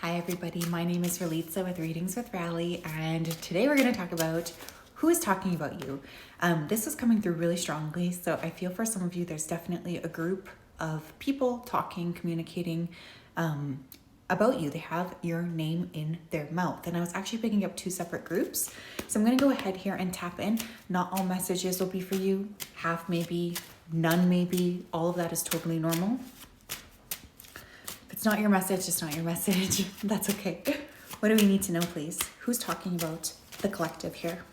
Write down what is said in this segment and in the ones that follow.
Hi everybody, my name is Ralitza with Readings with Rally, and today we're going to talk about who is talking about you. This is coming through really strongly, so I feel for some of you there's definitely a group of people talking, communicating about you. They have your name in their mouth, and I was actually picking up two separate groups, so I'm going to go ahead here and tap in. Not all messages will be for you, half maybe, none maybe, all of that is totally normal. It's not your message, it's not your message. That's okay. What do we need to know, please? Who's talking about the collective here?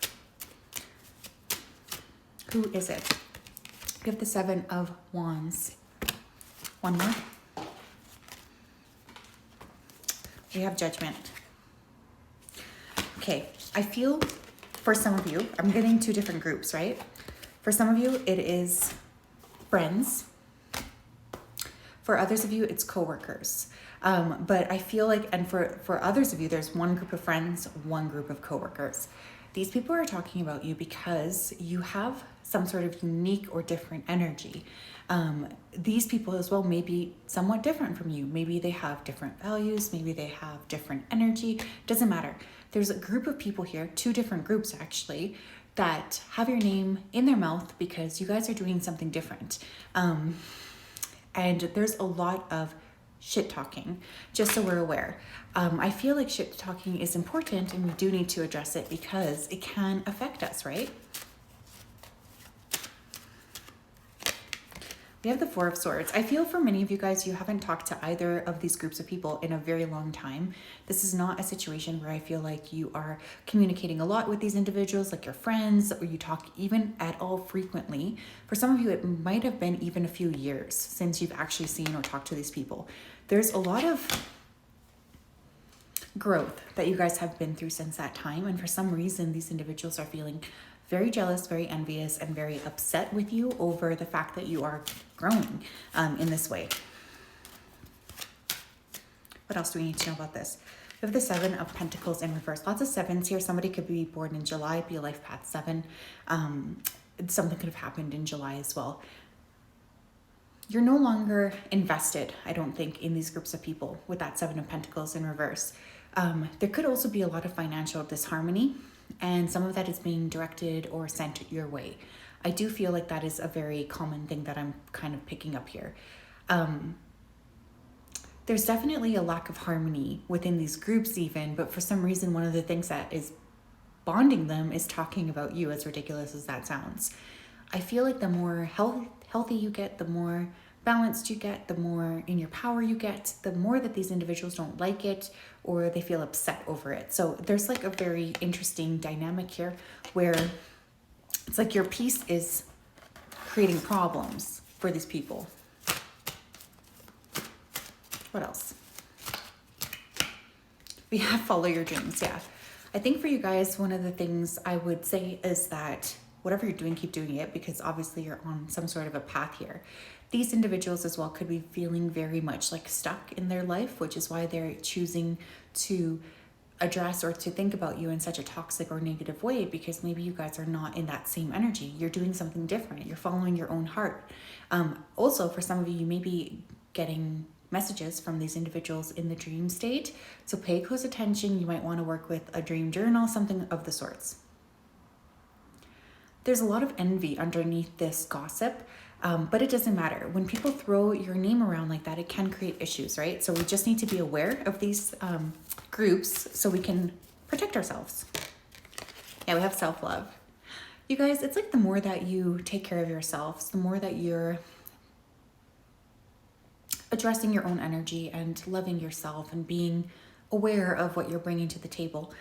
Who is it? We have the Seven of Wands. One more. We have Judgment. Okay, I feel for some of you, I'm getting two different groups, right? For some of you, it is friends. For others of you, it's coworkers. But I feel like, and for others of you, there's one group of friends, one group of coworkers. These people are talking about you because you have some sort of unique or different energy. These people as well may be somewhat different from you. Maybe they have different values, maybe they have different energy. Doesn't matter. There's a group of people here, two different groups actually, that have your name in their mouth because you guys are doing something different. And there's a lot of shit talking, just so we're aware. I feel like shit talking is important and we do need to address it because it can affect us, right? We have the Four of Swords. I feel for many of you guys, you haven't talked to either of these groups of people in a very long time. This is not a situation where I feel like you are communicating a lot with these individuals, like your friends, or you talk even at all frequently. For some of you, it might have been even a few years since you've actually seen or talked to these people. There's a lot of growth that you guys have been through since that time. And for some reason, these individuals are feeling very jealous, very envious, and very upset with you over the fact that you are growing in this way. What else do we need to know about this? We have the Seven of Pentacles in reverse. Lots of sevens here. Somebody could be born in July, be a life path 7. Something could have happened in July as well. You're no longer invested, I don't think, in these groups of people with that Seven of Pentacles in reverse. There could also be a lot of financial disharmony, and some of that is being directed or sent your way. I do feel like that is a very common thing that I'm kind of picking up here. There's definitely a lack of harmony within these groups even, but for some reason, one of the things that is bonding them is talking about you, as ridiculous as that sounds. I feel like the more healthy you get, the more balanced you get, the more in your power you get, the more that these individuals don't like it or they feel upset over it. So there's like a very interesting dynamic here where it's like your peace is creating problems for these people. What else? We have follow your dreams. Yeah. I think for you guys, one of the things I would say is that whatever you're doing, keep doing it, because obviously you're on some sort of a path here. These individuals as well could be feeling very much like stuck in their life, which is why they're choosing to address or to think about you in such a toxic or negative way, because maybe you guys are not in that same energy. You're doing something different. You're following your own heart. Also, for some of you, you may be getting messages from these individuals in the dream state. So pay close attention. You might want to work with a dream journal, something of the sorts. There's a lot of envy underneath this gossip, but it doesn't matter. When people throw your name around like that, it can create issues, right? So we just need to be aware of these groups so we can protect ourselves. Yeah, we have self-love. You guys, it's like the more that you take care of yourselves, the more that you're addressing your own energy and loving yourself and being aware of what you're bringing to the table.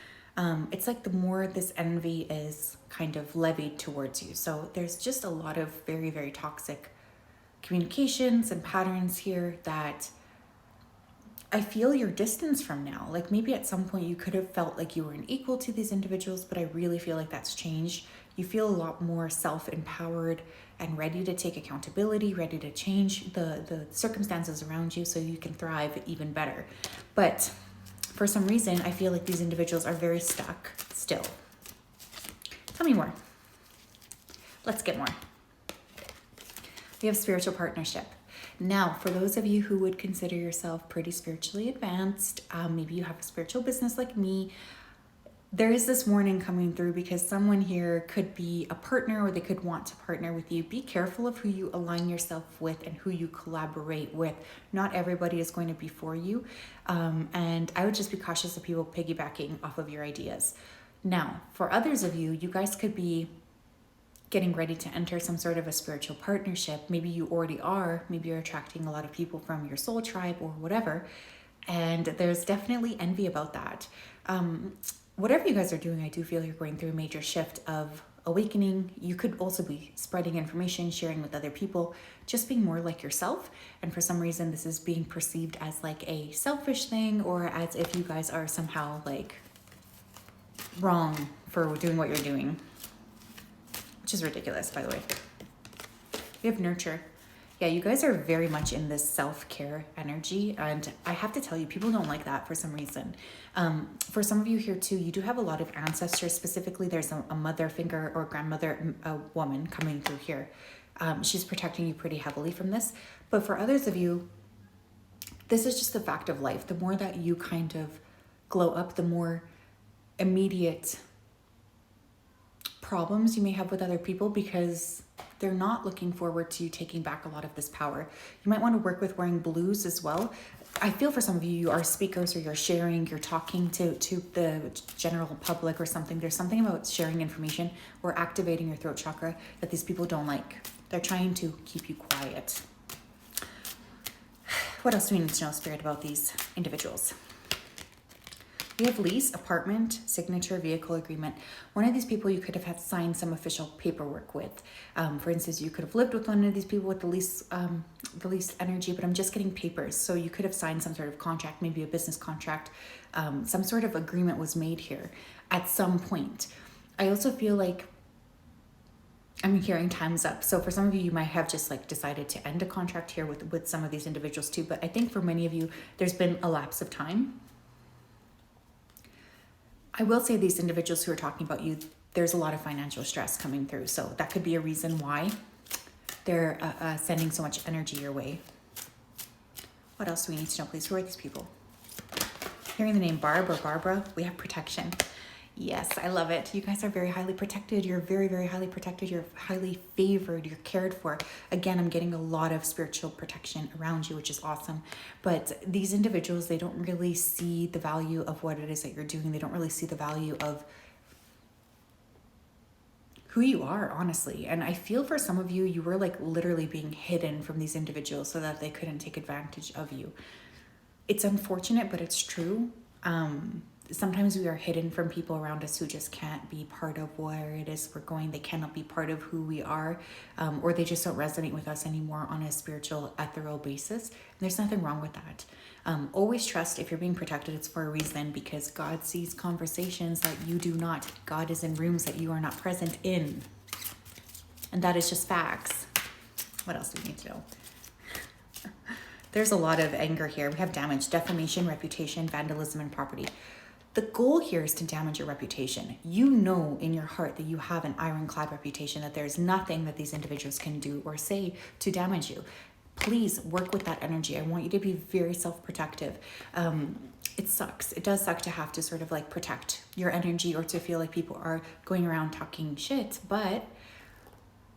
It's like the more this envy is kind of levied towards you. So there's just a lot of very, very toxic communications and patterns here that I feel you're distanced from now. Like maybe at some point you could have felt like you were an equal to these individuals, but I really feel like that's changed. You feel a lot more self-empowered and ready to take accountability, ready to change the circumstances around you so you can thrive even better. But for some reason, I feel like these individuals are very stuck still. Tell me more. Let's get more. We have spiritual partnership. Now, for those of you who would consider yourself pretty spiritually advanced, maybe you have a spiritual business like me, there is this warning coming through because someone here could be a partner or they could want to partner with you. Be careful of who you align yourself with and who you collaborate with. Not everybody is going to be for you. And I would just be cautious of people piggybacking off of your ideas. Now, for others of you, you guys could be getting ready to enter some sort of a spiritual partnership. Maybe you already are. Maybe you're attracting a lot of people from your soul tribe or whatever. And there's definitely envy about that. Whatever you guys are doing, I do feel you're going through a major shift of awakening. You could also be spreading information, sharing with other people, just being more like yourself. And for some reason, this is being perceived as like a selfish thing, or as if you guys are somehow like wrong for doing what you're doing, which is ridiculous, by the way. We have nurture. Yeah, you guys are very much in this self-care energy, and I have to tell you, people don't like that for some reason. For some of you here too, you do have a lot of ancestors. Specifically, there's a mother figure or grandmother, a woman coming through here. She's protecting you pretty heavily from this. But for others of you, this is just the fact of life. The more that you kind of glow up, the more immediate problems you may have with other people, because they're not looking forward to you taking back a lot of this power. You might want to work with wearing blues as well. I feel for some of you, you are speakers, or you're sharing, you're talking to the general public or something. There's something about sharing information or activating your throat chakra that these people don't like. They're trying to keep you quiet. What else do we need to know, Spirit, about these individuals? We have lease, apartment, signature, vehicle agreement. One of these people you could have had signed some official paperwork with. For instance, you could have lived with one of these people with the lease energy, but I'm just getting papers. So you could have signed some sort of contract, maybe a business contract. Some sort of agreement was made here at some point. I also feel like I'm hearing time's up. So for some of you, you might have just like decided to end a contract here with some of these individuals too. But I think for many of you, there's been a lapse of time. I will say these individuals who are talking about you, there's a lot of financial stress coming through. So that could be a reason why they're sending so much energy your way. What else do we need to know, please? Who are these people? Hearing the name Barb or Barbara, we have protection. Yes, I love it. You guys are very highly protected. You're very, very highly protected. You're highly favored. You're cared for. Again, I'm getting a lot of spiritual protection around you, which is awesome. But these individuals, they don't really see the value of what it is that you're doing. They don't really see the value of who you are, honestly. And I feel for some of you, you were like literally being hidden from these individuals so that they couldn't take advantage of you. It's unfortunate, but it's true. Sometimes we are hidden from people around us who just can't be part of where it is we're going. They cannot be part of who we are, or they just don't resonate with us anymore on a spiritual, ethereal basis. And there's nothing wrong with that. Always trust if you're being protected, it's for a reason, because God sees conversations that you do not. God is in rooms that you are not present in. And that is just facts. What else do we need to know? There's a lot of anger here. We have damage, defamation, reputation, vandalism, and property. The goal here is to damage your reputation. You know in your heart that you have an ironclad reputation, that there's nothing that these individuals can do or say to damage you. Please work with that energy. I want you to be very self-protective. It sucks. It does suck to have to sort of like protect your energy or to feel like people are going around talking shit, but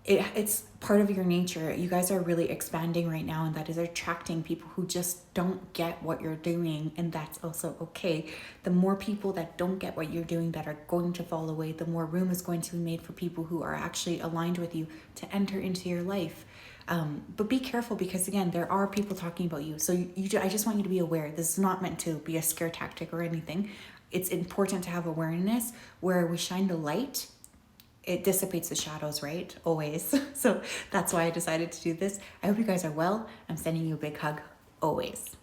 it's part of your nature. You guys are really expanding right now, and that is attracting people who just don't get what you're doing, and that's also okay. The more people that don't get what you're doing that are going to fall away, the more room is going to be made for people who are actually aligned with you to enter into your life. But be careful, because again, there are people talking about you. So I just want you to be aware. This is not meant to be a scare tactic or anything. It's important to have awareness. Where we shine the light, it dissipates the shadows, right? Always. So that's why I decided to do this. I hope you guys are well. I'm sending you a big hug always.